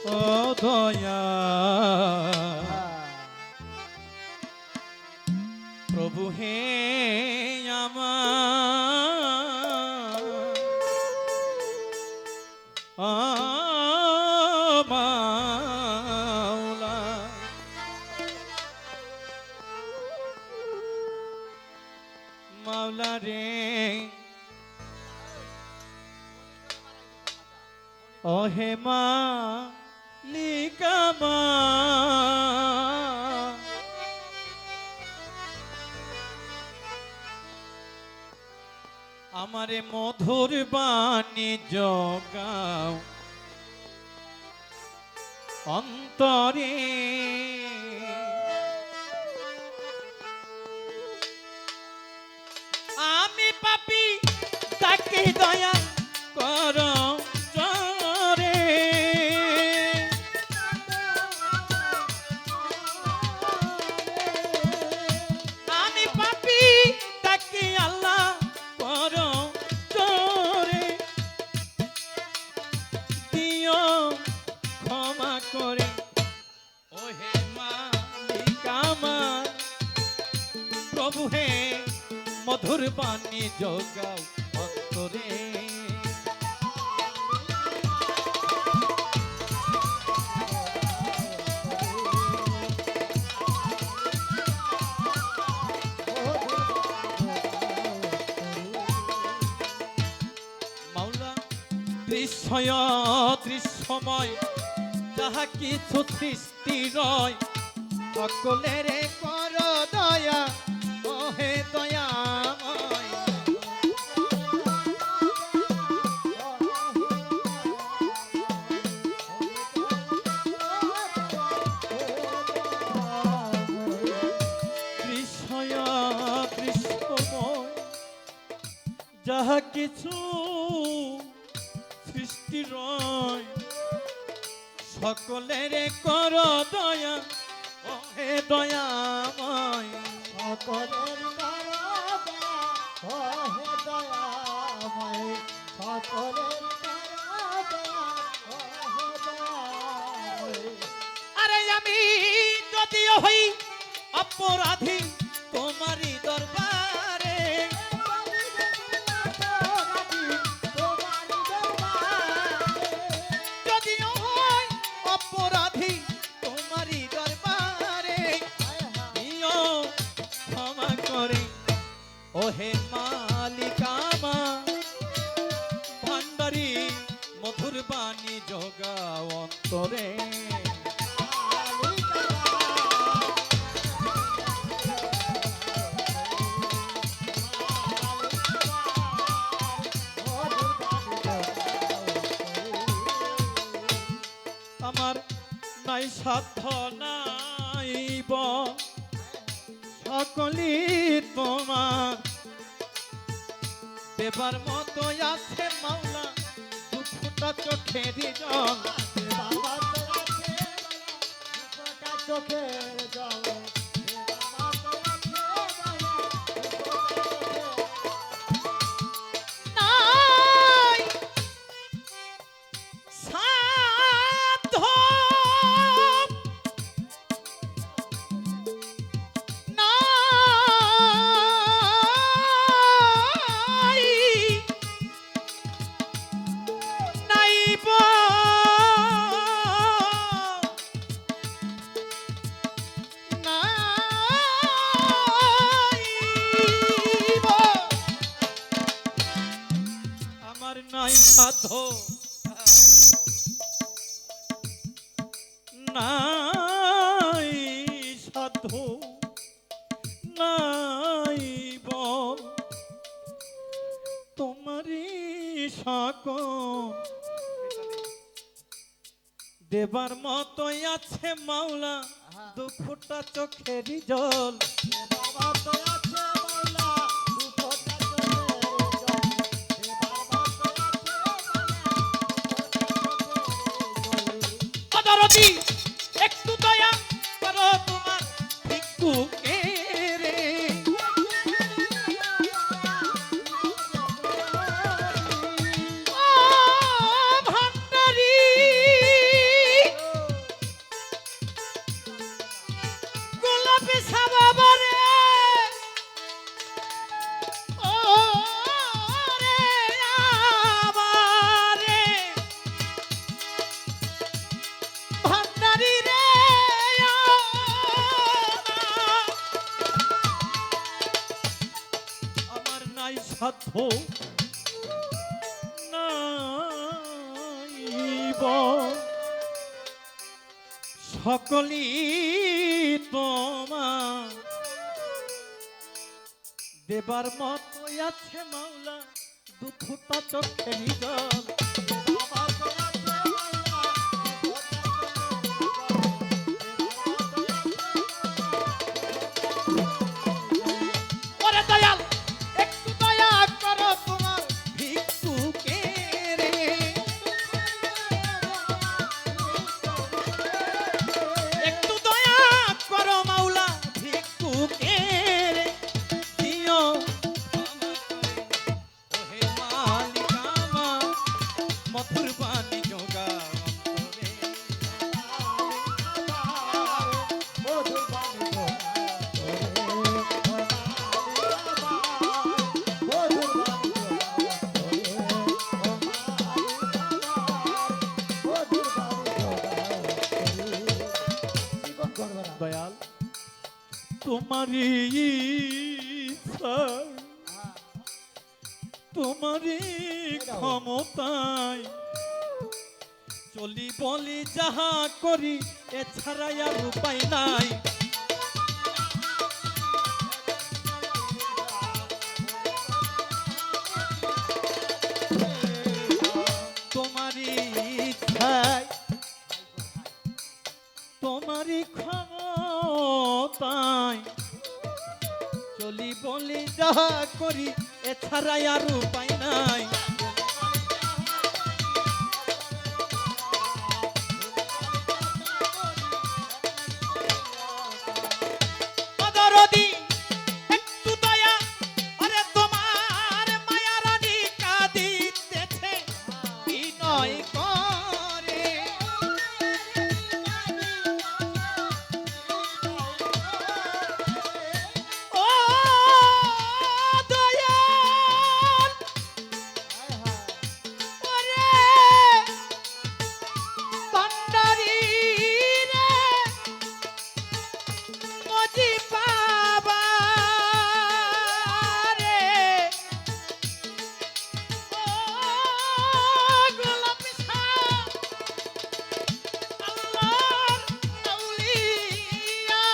ও দয়া প্রভু হে আমার মাওলা মাওলা রে ও হে মালিকা আমারে মধুর বাণী জগাও অন্তরে আমি পাপী তাকে দয়া করো জরে আমি পাপী তাকে আল্লাহ করো জরে দিও ক্ষমা করে ও হে মালিক আমার প্রভু হে মধুর বাণী জগাও অন্তরে মাওলা দৃশ্যয় দৃশ্যময় যাহা কিছু সৃষ্টি রয় সকলের কর দয়া ও হে দয়াময় দৃশ্যয় দৃশ্যময় যাহা কিছু সৃষ্টি রয় সকলের কর দয়া ও হে দয়াময় সকলের ও হে দয়াময় সকলের ও হে দয়াময় আরে আমি যদিও হই অপরাধী তোমারই দরবারে যদিও হই অপরাধী তোমারই দরবারে নিও ক্ষমা করে ও হে মালিক আমার ভান্ডারী মধুর বাণী জগাও অন্তরে আমার নাই সাধ্য নাই বল সকলি তোমার দেবার মতো আছে মাওলা দুঃখটা চোখের জল চোখের জল নাই সাধ্য নাই নাইব নাইব আমার নাই সাধ্য নাই সাধ্য নাই বল তোমারই সকল দেবার মতোই আছে মাওলা দুঃখটা চোখেরই জল অদরদি একটু দয়া করো তোমার ভিক্ষুকে রে ও ভান্ডারী নাইব সকলি তোমার দেবার মতো আছে মাওলা দুঃখটা চোখে নিজল ওরে দয়াল একটু দয়া করো তোমার ভিক্ষুকে রে একটু দয়া করো মাওলা ভিক্ষুকে রে দিও ওহে মালিক আমার মধুর বাণী যোগা অন্তরে দয়াল তোমারই ইচ্ছা তোমারই ক্ষমতায় চলি বলি যাহা করি এছাড়া আর উপায় নাই তোমারই ইচ্ছায় তোমারই ক্ষমতায় চলি বলি যাহা করি এছাড়া আর উপায় নাই অদরদি একটু দয়া আরে তোমার মায়া রানী কাঁদিতেছে বিনয় করে ও দয়াল ওরে ভান্ডারী রে মজি বাবা রে ও গোলাপ শাহ আল্লাহর আউলিয়া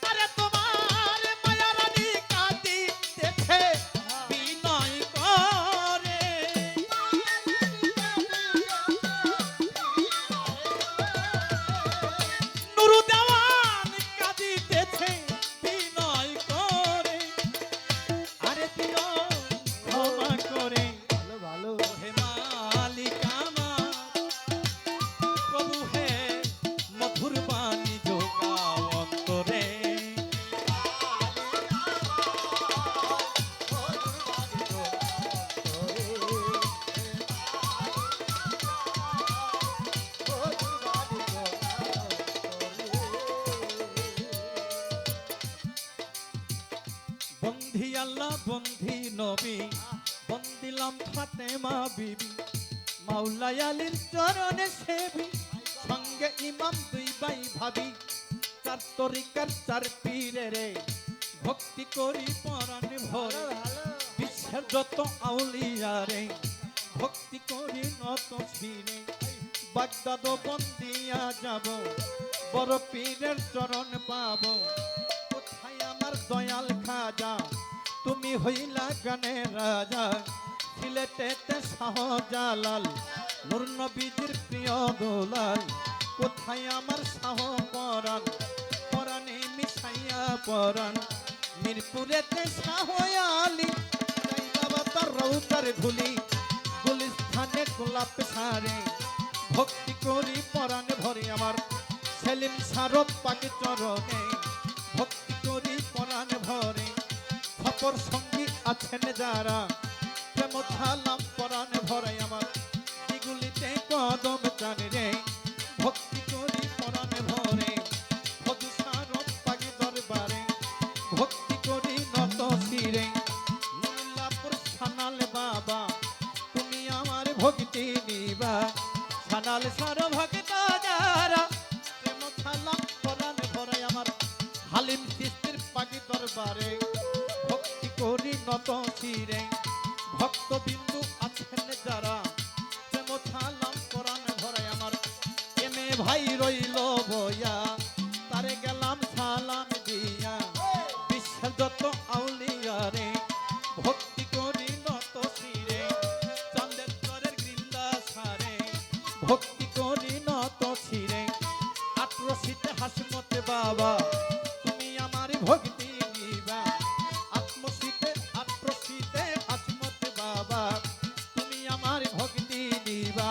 আরে তোমার মায়া রানী কাঁদিতেছে বিনয় করে নুরু দেওয়ান কাঁদিতেছে বিনয় করে আরে দিও ক্ষমা করে হে মালিক আমার প্রভু হে মধুর বাণী যোগাও অন্তরে বন্ধি আল্লাহ বন্ধি নবী বন্দিলাম ফাতেমা বিবি মাওলাই আলীর চরণে সেবি সঙ্গে ইমাম দুই ভাই ভাবি চার তরিকার চার পীরে রে ভক্তি করি পরাণ ভরে বিশ্বের যত আউলিয়া রে ভক্তি করি নত শিরে বাগদাদ বন্দিয়া যাব বড় পীরের চরণ পাব কোথায় আমার দয়াল খাজা তুমি হইলা গানের রাজা সিলেটেতে শাহজালাল নূর নবীজির প্রিয় দুলাল কোথায় আমার শাহ পরাণ পরাণে মিশাইয়া পরাণ মিরপুরেতে শাহ আলী যাই বাবা তার রৌতার ধুলি গুলিস্থানে গোলাপ সারে ভক্তি করি পরাণ ভরে আমার সেলিম সারব পাকে চরণে ভক্তি করি পরাণ ভরে খপর সঙ্গী আছেন যারা প্রেম ধালাম পরাণ ভরে আমার এগুলিতে কদম চান রে ভক্তি করি পরাণ ভরে ফজু সারব পাকে দরবারে ভক্তি করি নত শিরে নুরুল্লাহপুর সানাল বাবা তুমি আমার ভক্তি নিবা সানাল সার ভক্ত যারা প্রেম ধালাম পরাণ ভরে আমার হালিম চিস্তির পাকে দরবারে ভক্তি করি নত শিরে ভক্তবিন্দু আছেন যারা প্রেম ছালাম কোরআন ধরে আমার এমে ভাই রইল বয়া তারে গেলাম সালাম দিয়া বিশ্বের যত আউলিয়ারে ভক্তি করি নত শিরে চাঁদের তরের গৃন্দা সারে ভক্তি করি নত শিরে আত্মশীতে হাসমতে বাবা তুমি আমার ভক্তি নিবা আত্মশীতে হাসমতে বাবা তুমি আমার ভক্তি নিবা